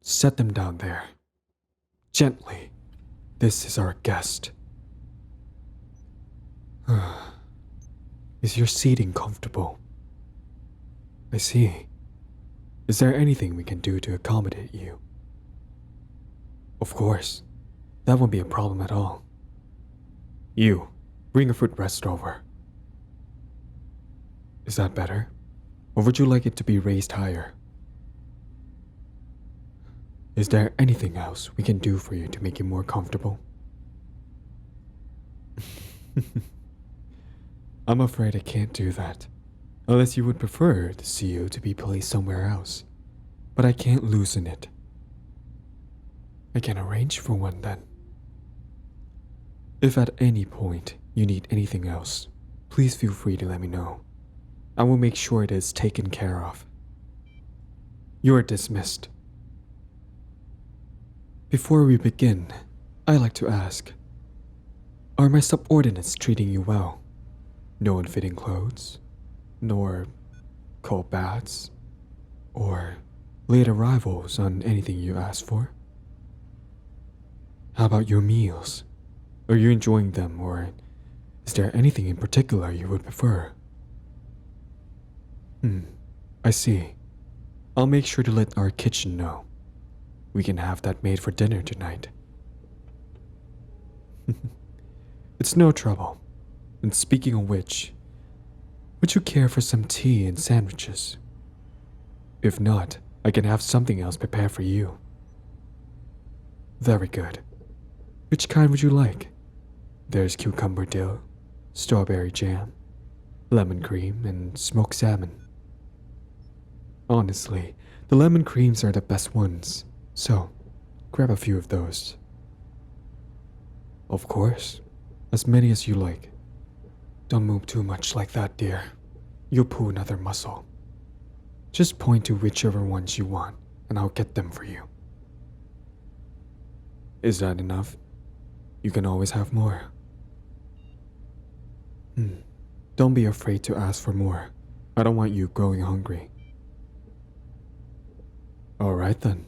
Set them down there. Gently. This is our guest. Is your seating comfortable? I see. Is there anything we can do to accommodate you? Of course. That won't be a problem at all. You, bring a footrest over. Is that better? Or would you like it to be raised higher? Is there anything else we can do for you to make you more comfortable? I'm afraid I can't do that, unless you would prefer the CEO to be placed somewhere else, but I can't loosen it. I can arrange for one then. If at any point you need anything else, please feel free to let me know. I will make sure it is taken care of. You are dismissed. Before we begin, I'd like to ask, are my subordinates treating you well? No unfitting clothes, nor cold baths, or late arrivals on anything you asked for? How about your meals? Are you enjoying them, or is there anything in particular you would prefer? I see. I'll make sure to let our kitchen know. We can have that made for dinner tonight. It's no trouble. And speaking of which, would you care for some tea and sandwiches? If not, I can have something else prepared for you. Very good. Which kind would you like? There's cucumber dill, strawberry jam, lemon cream, and smoked salmon. Honestly, the lemon creams are the best ones, so grab a few of those. Of course, as many as you like. Don't move too much like that, dear. You'll pull another muscle. Just point to whichever ones you want, and I'll get them for you. Is that enough? You can always have more. Don't be afraid to ask for more. I don't want you growing hungry. Alright then.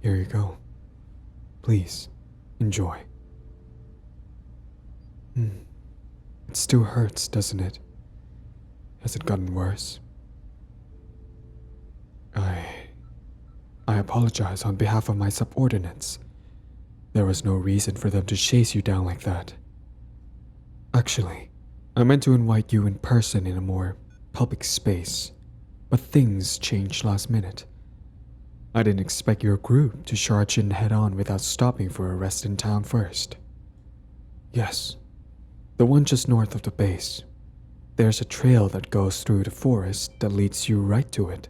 Here you go. Please, enjoy. It still hurts, doesn't it? Has it gotten worse? I apologize on behalf of my subordinates. There was no reason for them to chase you down like that. Actually, I meant to invite you in person in a more public space, but things changed last minute. I didn't expect your group to charge in head-on without stopping for a rest in town first. Yes, the one just north of the base. There's a trail that goes through the forest that leads you right to it.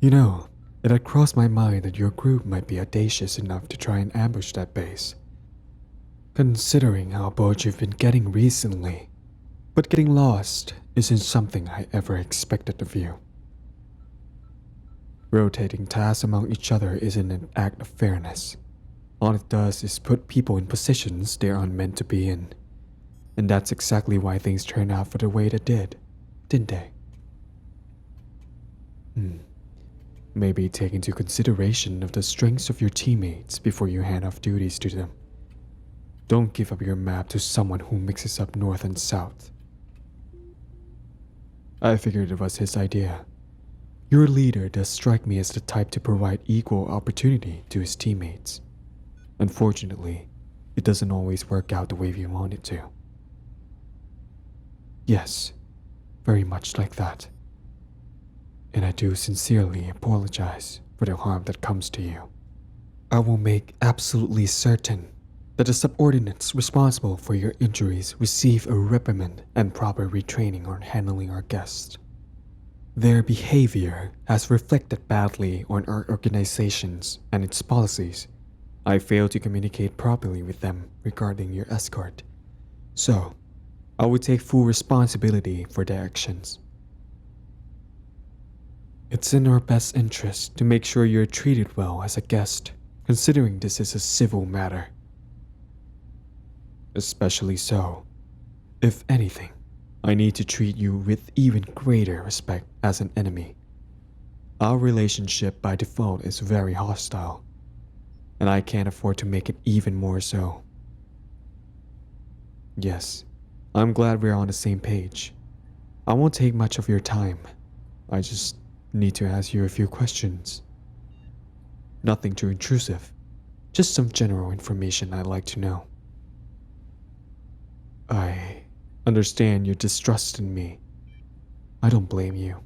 You know, it had crossed my mind that your group might be audacious enough to try and ambush that base. Considering how bored you've been getting recently, but getting lost isn't something I ever expected of you. Rotating tasks among each other isn't an act of fairness. All it does is put people in positions they aren't meant to be in. And that's exactly why things turned out for the way they did, didn't they? Maybe take into consideration of the strengths of your teammates before you hand off duties to them. Don't give up your map to someone who mixes up north and south. I figured it was his idea. Your leader does strike me as the type to provide equal opportunity to his teammates. Unfortunately, it doesn't always work out the way we want it to. Yes, very much like that. And I do sincerely apologize for the harm that comes to you. I will make absolutely certain that the subordinates responsible for your injuries receive a reprimand and proper retraining on handling our guests. Their behavior has reflected badly on our organizations and its policies. I failed to communicate properly with them regarding your escort, so I would take full responsibility for their actions. It's in our best interest to make sure you're treated well as a guest, considering this is a civil matter. Especially so, if anything, I need to treat you with even greater respect as an enemy. Our relationship by default is very hostile, and I can't afford to make it even more so. Yes, I'm glad we're on the same page. I won't take much of your time. I just need to ask you a few questions. Nothing too intrusive, just some general information I'd like to know. I understand your distrust in me. I don't blame you.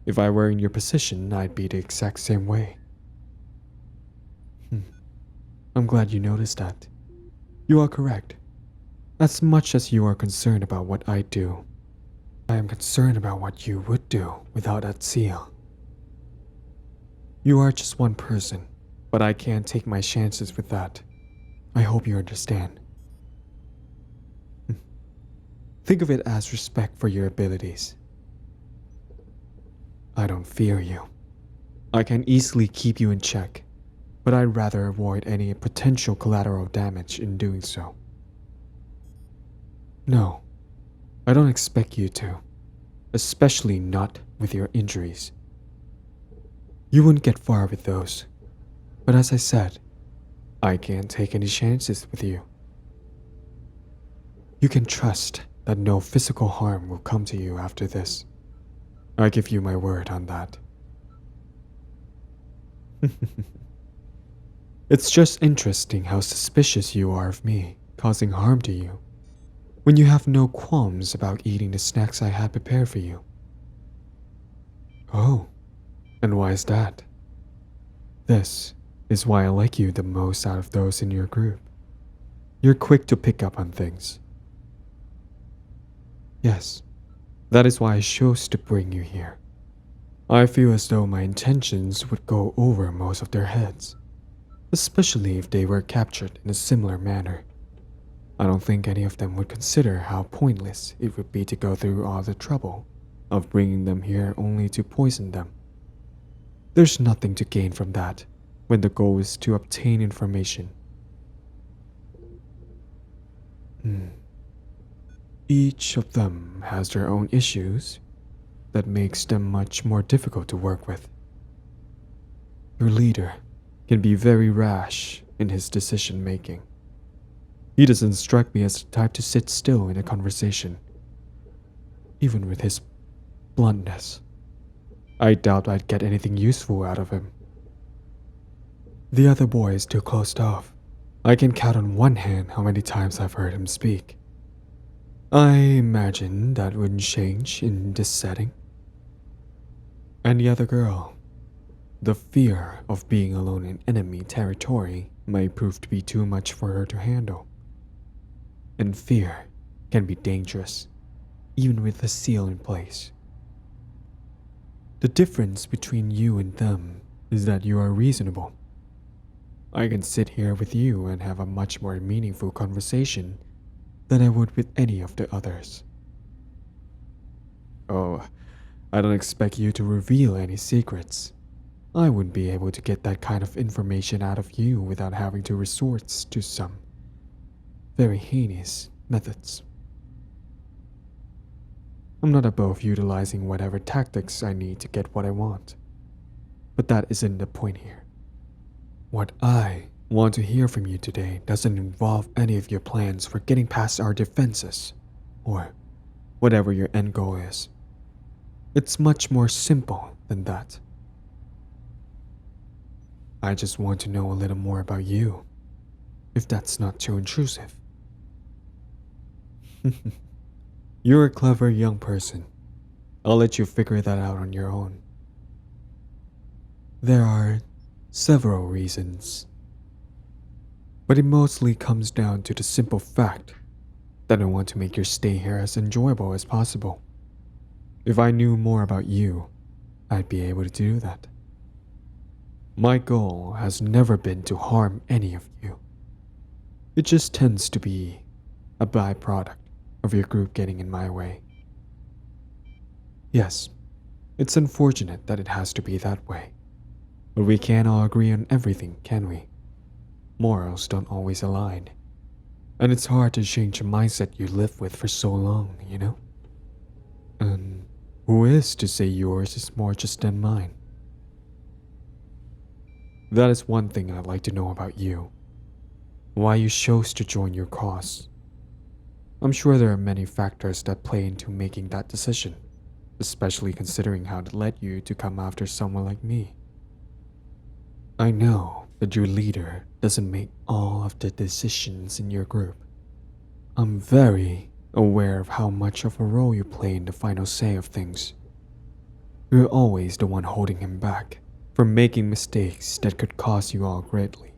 If I were in your position, I'd be the exact same way. I'm glad you noticed that. You are correct. As much as you are concerned about what I do, I am concerned about what you would do without that seal. You are just one person, but I can't take my chances with that. I hope you understand. Think of it as respect for your abilities. I don't fear you. I can easily keep you in check, but I'd rather avoid any potential collateral damage in doing so. No, I don't expect you to, especially not with your injuries. You wouldn't get far with those, but as I said, I can't take any chances with you. You can trust that no physical harm will come to you after this. I give you my word on that. It's just interesting how suspicious you are of me causing harm to you, when you have no qualms about eating the snacks I had prepared for you. Oh, and why is that? This is why I like you the most out of those in your group. You're quick to pick up on things. Yes, that is why I chose to bring you here. I feel as though my intentions would go over most of their heads, especially if they were captured in a similar manner. I don't think any of them would consider how pointless it would be to go through all the trouble of bringing them here only to poison them. There's nothing to gain from that when the goal is to obtain information. Each of them has their own issues that makes them much more difficult to work with. Your leader can be very rash in his decision making. He doesn't strike me as the type to sit still in a conversation, even with his bluntness. I doubt I'd get anything useful out of him. The other boy is too closed off. I can count on one hand how many times I've heard him speak. I imagine that wouldn't change in this setting. And the other girl, the fear of being alone in enemy territory may prove to be too much for her to handle. And fear can be dangerous, even with a seal in place. The difference between you and them is that you are reasonable. I can sit here with you and have a much more meaningful conversation than I would with any of the others. Oh, I don't expect you to reveal any secrets. I wouldn't be able to get that kind of information out of you without having to resort to some very heinous methods. I'm not above utilizing whatever tactics I need to get what I want, but that isn't the point here. What I want to hear from you today doesn't involve any of your plans for getting past our defenses, or whatever your end goal is. It's much more simple than that. I just want to know a little more about you, if that's not too intrusive. You're a clever young person. I'll let you figure that out on your own. There are several reasons, but it mostly comes down to the simple fact that I want to make your stay here as enjoyable as possible. If I knew more about you, I'd be able to do that. My goal has never been to harm any of you. It just tends to be a byproduct of your group getting in my way. Yes, it's unfortunate that it has to be that way, but we can't all agree on everything, can we? Morals don't always align, and it's hard to change a mindset you live with for so long, you know? And who is to say yours is more just than mine? That is one thing I'd like to know about you. Why you chose to join your cause. I'm sure there are many factors that play into making that decision, especially considering how it led you to come after someone like me. I know that your leader doesn't make all of the decisions in your group. I'm very aware of how much of a role you play in the final say of things. You're always the one holding him back from making mistakes that could cost you all greatly.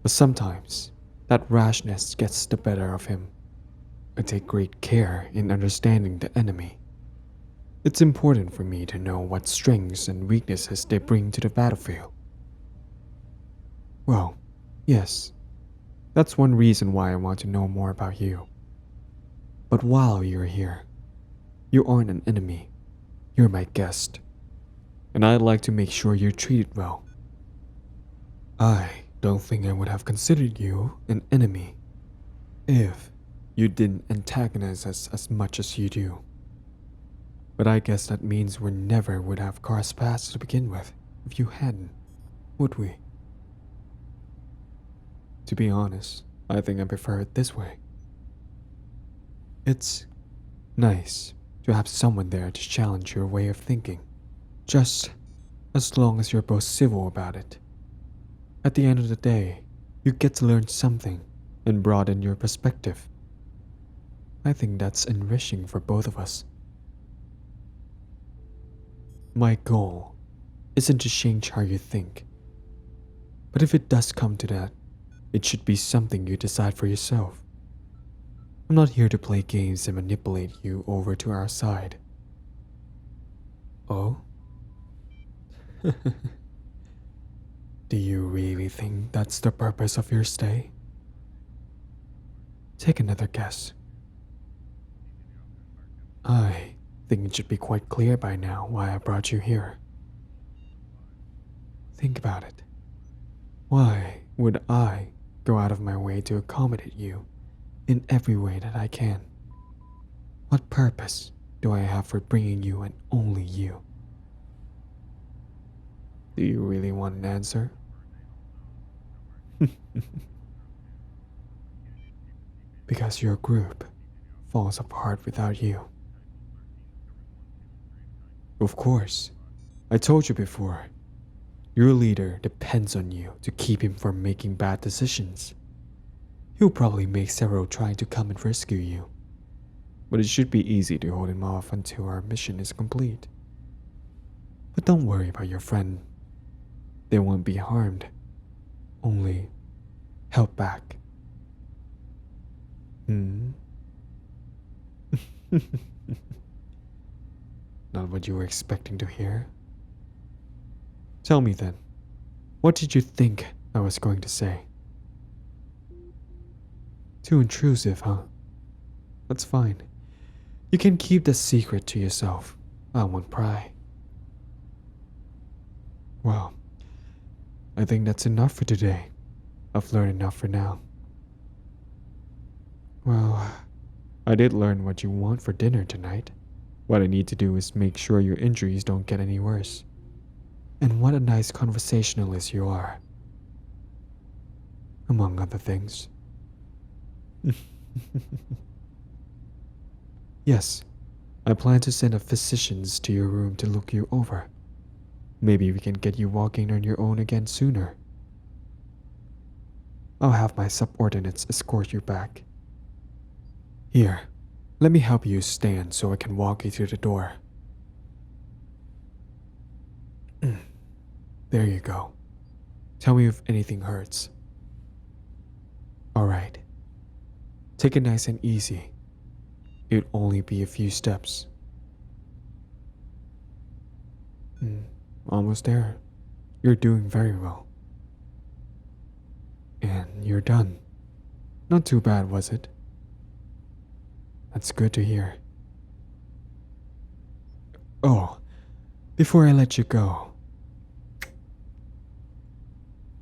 But sometimes, that rashness gets the better of him. I take great care in understanding the enemy. It's important for me to know what strengths and weaknesses they bring to the battlefield. Well, yes, that's one reason why I want to know more about you. But while you're here, you aren't an enemy. You're my guest. And I'd like to make sure you're treated well. I don't think I would have considered you an enemy if you didn't antagonize us as much as you do. But I guess that means we never would have crossed paths to begin with if you hadn't, would we? To be honest, I think I prefer it this way. It's nice to have someone there to challenge your way of thinking, just as long as you're both civil about it. At the end of the day, you get to learn something and broaden your perspective. I think that's enriching for both of us. My goal isn't to change how you think, but if it does come to that, it should be something you decide for yourself. I'm not here to play games and manipulate you over to our side. Oh? Do you really think that's the purpose of your stay? Take another guess. I think it should be quite clear by now why I brought you here. Think about it. Why would I go out of my way to accommodate you in every way that I can? What purpose do I have for bringing you and only you? Do you really want an answer? Because your group falls apart without you. Of course, I told you before, your leader depends on you to keep him from making bad decisions. He'll probably make several trying to come and rescue you, but it should be easy to hold him off until our mission is complete. But don't worry about your friend. They won't be harmed, only held back. Not what you were expecting to hear? Tell me then, what did you think I was going to say? Too intrusive, huh? That's fine. You can keep the secret to yourself. I won't pry. Well, I think that's enough for today. I've learned enough for now. Well, I did learn what you want for dinner tonight. What I need to do is make sure your injuries don't get any worse. And what a nice conversationalist you are. Among other things. Yes, I plan to send a physicians to your room to look you over. Maybe we can get you walking on your own again sooner. I'll have my subordinates escort you back. Here, let me help you stand so I can walk you through the door. There you go. Tell me if anything hurts. Alright. Take it nice and easy. It'll only be a few steps. Almost there. You're doing very well. And you're done. Not too bad, was it? That's good to hear. Oh, before I let you go,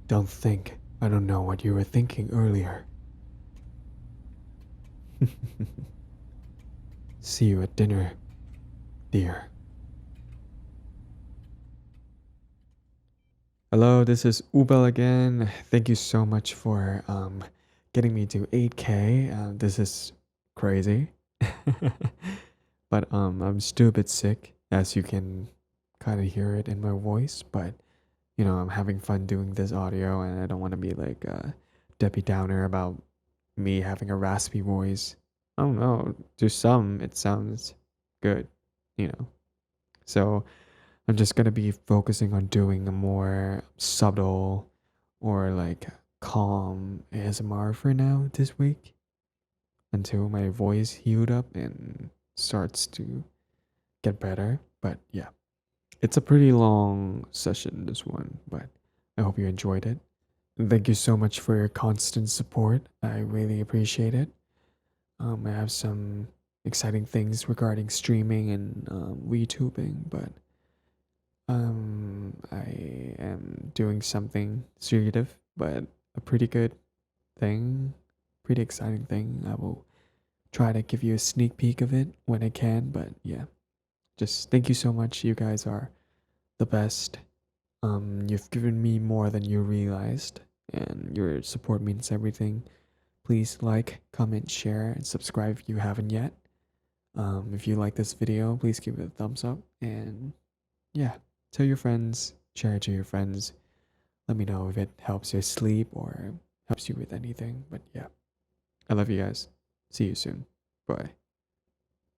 don't think I don't know what you were thinking earlier. See you at dinner, dear. Hello, this is Ubel again. Thank you so much for getting me to 8K. This is crazy. But I'm still a bit sick, as you can kind of hear it in my voice, but you know, I'm having fun doing this audio and I don't want to be like a Debbie Downer about me having a raspy voice. I don't know. To some it sounds good, you know. So I'm just gonna be focusing on doing a more subtle or like calm ASMR for now this week until my voice healed up and starts to get better. But yeah, it's a pretty long session, this one, but I hope you enjoyed it. And thank you so much for your constant support. I really appreciate it. I have some exciting things regarding streaming and YouTubing, but I am doing something creative, but a pretty good thing, pretty exciting thing. I will try to give you a sneak peek of it when I can, but yeah, just thank you so much. You guys are the best. You've given me more than you realized, and your support means everything. Please like, comment, share, and subscribe if you haven't yet. If you like this video, please give it a thumbs up, and yeah, tell your friends, share it to your friends. Let me know if it helps you sleep or helps you with anything. But yeah, I love you guys. See you soon. Bye.